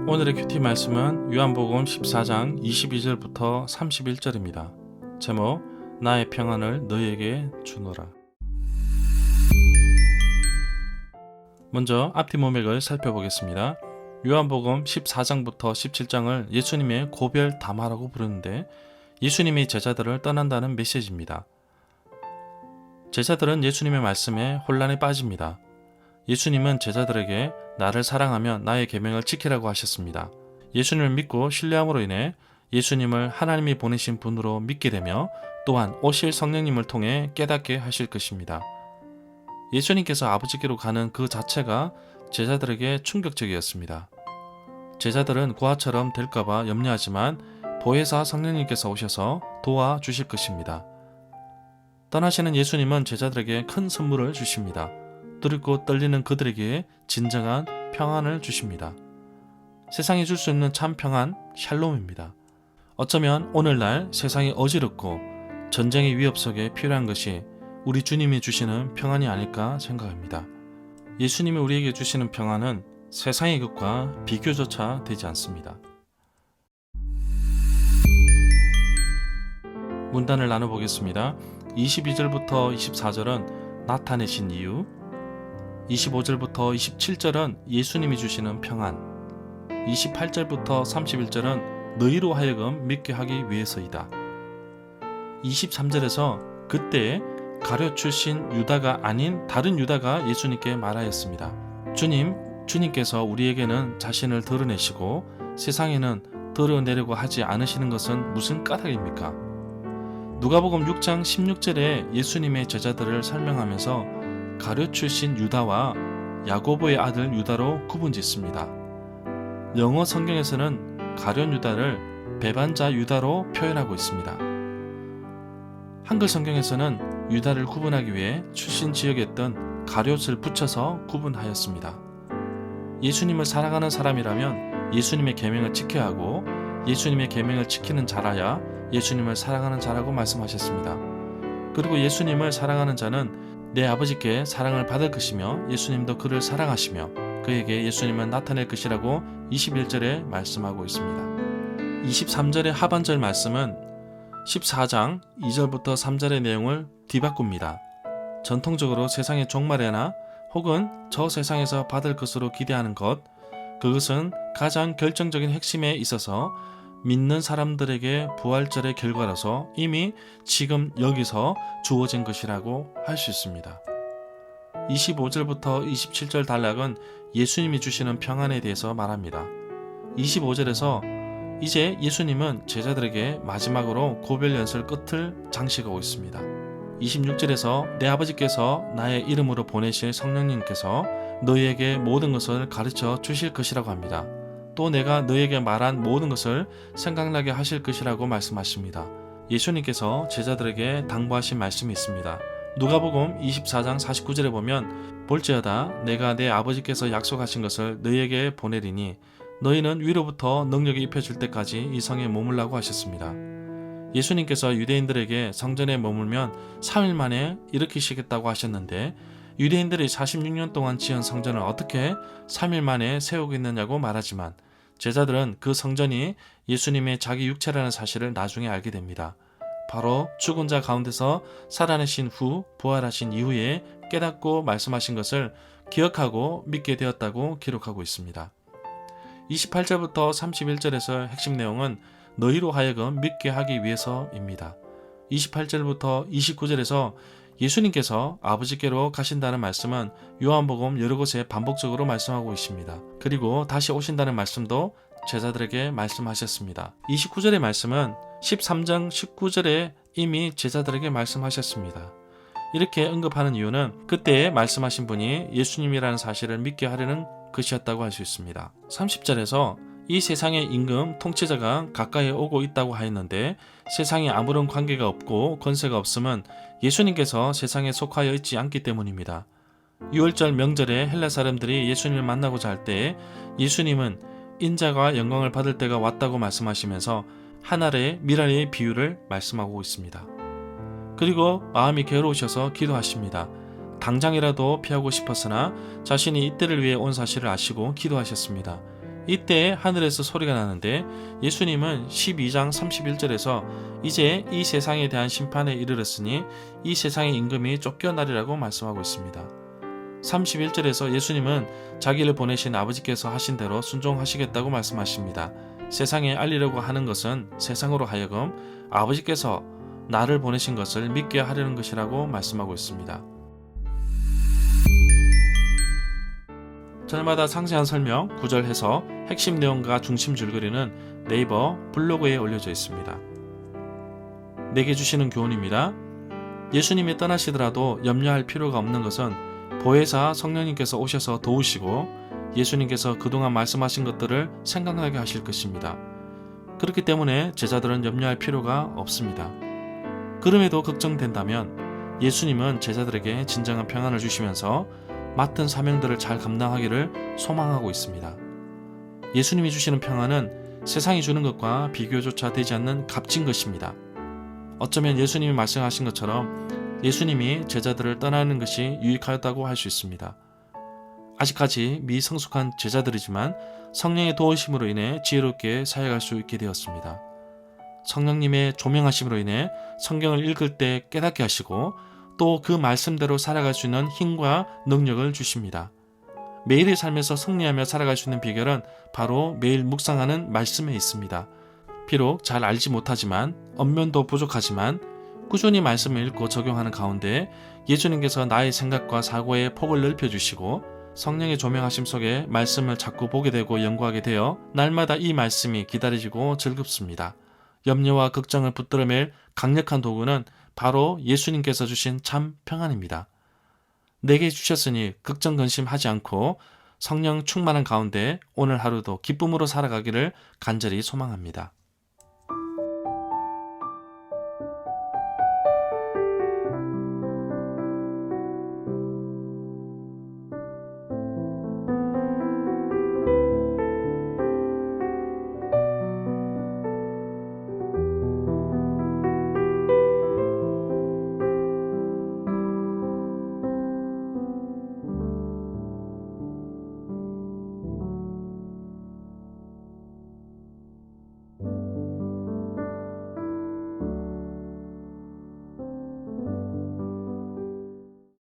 오늘의 큐티 말씀은 요한복음 14장 22절부터 31절입니다. 제목, 나의 평안을 너희에게 주노라. 먼저 앞뒤 문맥을 살펴보겠습니다. 요한복음 14장부터 17장을 예수님의 고별 담화라고 부르는데 예수님이 제자들을 떠난다는 메시지입니다. 제자들은 예수님의 말씀에 혼란에 빠집니다. 예수님은 제자들에게 나를 사랑하면 나의 계명을 지키라고 하셨습니다. 예수님을 믿고 신뢰함으로 인해 예수님을 하나님이 보내신 분으로 믿게 되며 또한 오실 성령님을 통해 깨닫게 하실 것입니다. 예수님께서 아버지께로 가는 그 자체가 제자들에게 충격적이었습니다. 제자들은 고아처럼 될까봐 염려하지만 보혜사 성령님께서 오셔서 도와주실 것입니다. 떠나시는 예수님은 제자들에게 큰 선물을 주십니다. 두렵고 떨리는 그들에게 진정한 평안을 주십니다. 세상이 줄 수 있는 참 평안, 샬롬입니다. 어쩌면 오늘날 세상이 어지럽고 전쟁의 위협 속에 필요한 것이 우리 주님이 주시는 평안이 아닐까 생각합니다. 예수님이 우리에게 주시는 평안은 세상의 것과 비교조차 되지 않습니다. 문단을 나눠보겠습니다. 22절부터 24절은 나타내신 이유, 25절부터 27절은 예수님이 주시는 평안, 28절부터 31절은 너희로 하여금 믿게 하기 위해서이다. 23절에서 그때 가룟 출신 유다가 아닌 다른 유다가 예수님께 말하였습니다. 주님께서 우리에게는 자신을 드러내시고 세상에는 드러내려고 하지 않으시는 것은 무슨 까닭입니까? 누가복음 6장 16절에 예수님의 제자들을 설명하면서 가룟 출신 유다와 야고보의 아들 유다로 구분짓습니다. 영어 성경에서는 가룟 유다를 배반자 유다로 표현하고 있습니다. 한글 성경에서는 유다를 구분하기 위해 출신 지역에 있던 가룟을 붙여서 구분하였습니다. 예수님을 사랑하는 사람이라면 예수님의 계명을 지켜야 하고 예수님의 계명을 지키는 자라야 예수님을 사랑하는 자라고 말씀하셨습니다. 그리고 예수님을 사랑하는 자는 내 아버지께 사랑을 받을 것이며 예수님도 그를 사랑하시며 그에게 예수님을 나타낼 것이라고 21절에 말씀하고 있습니다. 23절의 하반절 말씀은 14장 2절부터 3절의 내용을 뒤바꿉니다. 전통적으로 세상의 종말에나 혹은 저 세상에서 받을 것으로 기대하는 것, 그것은 가장 결정적인 핵심에 있어서 믿는 사람들에게 부활절의 결과로서 이미 지금 여기서 주어진 것이라고 할 수 있습니다. 25절부터 27절 단락은 예수님이 주시는 평안에 대해서 말합니다. 25절에서 이제 예수님은 제자들에게 마지막으로 고별 연설 끝을 장식하고 있습니다. 26절에서 내 아버지께서 나의 이름으로 보내실 성령님께서 너희에게 모든 것을 가르쳐 주실 것이라고 합니다. 또 내가 너희에게 말한 모든 것을 생각나게 하실 것이라고 말씀하십니다. 예수님께서 제자들에게 당부하신 말씀이 있습니다. 누가복음 24장 49절에 보면 볼지어다 내가 내 아버지께서 약속하신 것을 너희에게 보내리니 너희는 위로부터 능력이 입혀질 때까지 이 성에 머물라고 하셨습니다. 예수님께서 유대인들에게 성전에 머물면 3일 만에 일으키시겠다고 하셨는데 유대인들이 46년 동안 지은 성전을 어떻게 3일 만에 세우겠느냐고 말하지만 제자들은 그 성전이 예수님의 자기 육체라는 사실을 나중에 알게 됩니다. 바로 죽은 자 가운데서 살아내신 후 부활하신 이후에 깨닫고 말씀하신 것을 기억하고 믿게 되었다고 기록하고 있습니다. 28절부터 31절에서 핵심 내용은 너희로 하여금 믿게 하기 위해서입니다. 28절부터 29절에서 예수님께서 아버지께로 가신다는 말씀은 요한복음 여러 곳에 반복적으로 말씀하고 있습니다. 그리고 다시 오신다는 말씀도 제자들에게 말씀하셨습니다. 29절의 말씀은 13장 19절에 이미 제자들에게 말씀하셨습니다. 이렇게 언급하는 이유는 그때 말씀하신 분이 예수님이라는 사실을 믿게 하려는 것이었다고 할 수 있습니다. 30절에서 이 세상의 임금 통치자가 가까이 오고 있다고 하였는데 세상에 아무런 관계가 없고 권세가 없음은 예수님께서 세상에 속하여 있지 않기 때문입니다. 유월절 명절에 헬라 사람들이 예수님을 만나고자 할 때에 예수님은 인자가 영광을 받을 때가 왔다고 말씀하시면서 하늘의 미랄의 비유를 말씀하고 있습니다. 그리고 마음이 괴로우셔서 기도하십니다. 당장이라도 피하고 싶었으나 자신이 이때를 위해 온 사실을 아시고 기도하셨습니다. 이때 하늘에서 소리가 나는데 예수님은 12장 31절에서 이제 이 세상에 대한 심판에 이르렀으니 이 세상의 임금이 쫓겨나리라고 말씀하고 있습니다. 31절에서 예수님은 자기를 보내신 아버지께서 하신 대로 순종하시겠다고 말씀하십니다. 세상에 알리려고 하는 것은 세상으로 하여금 아버지께서 나를 보내신 것을 믿게 하려는 것이라고 말씀하고 있습니다. 저녁마다 상세한 설명, 구절 해석, 핵심 내용과 중심 줄거리는 네이버 블로그에 올려져 있습니다. 내게 주시는 교훈입니다. 예수님이 떠나시더라도 염려할 필요가 없는 것은 보혜사 성령님께서 오셔서 도우시고 예수님께서 그동안 말씀하신 것들을 생각나게 하실 것입니다. 그렇기 때문에 제자들은 염려할 필요가 없습니다. 그럼에도 걱정된다면 예수님은 제자들에게 진정한 평안을 주시면서 맡은 사명들을 잘 감당하기를 소망하고 있습니다. 예수님이 주시는 평안은 세상이 주는 것과 비교조차 되지 않는 값진 것입니다. 어쩌면 예수님이 말씀하신 것처럼 예수님이 제자들을 떠나는 것이 유익하다고 할 수 있습니다. 아직까지 미성숙한 제자들이지만 성령의 도우심으로 인해 지혜롭게 사역할 수 있게 되었습니다. 성령님의 조명하심으로 인해 성경을 읽을 때 깨닫게 하시고 또 그 말씀대로 살아갈 수 있는 힘과 능력을 주십니다. 매일의 삶에서 승리하며 살아갈 수 있는 비결은 바로 매일 묵상하는 말씀에 있습니다. 비록 잘 알지 못하지만 언면도 부족하지만 꾸준히 말씀을 읽고 적용하는 가운데 예수님께서 나의 생각과 사고의 폭을 넓혀주시고 성령의 조명하심 속에 말씀을 자꾸 보게 되고 연구하게 되어 날마다 이 말씀이 기다려지고 즐겁습니다. 염려와 걱정을 붙들어맬 강력한 도구는 바로 예수님께서 주신 참 평안입니다. 내게 주셨으니 걱정 근심하지 않고 성령 충만한 가운데 오늘 하루도 기쁨으로 살아가기를 간절히 소망합니다.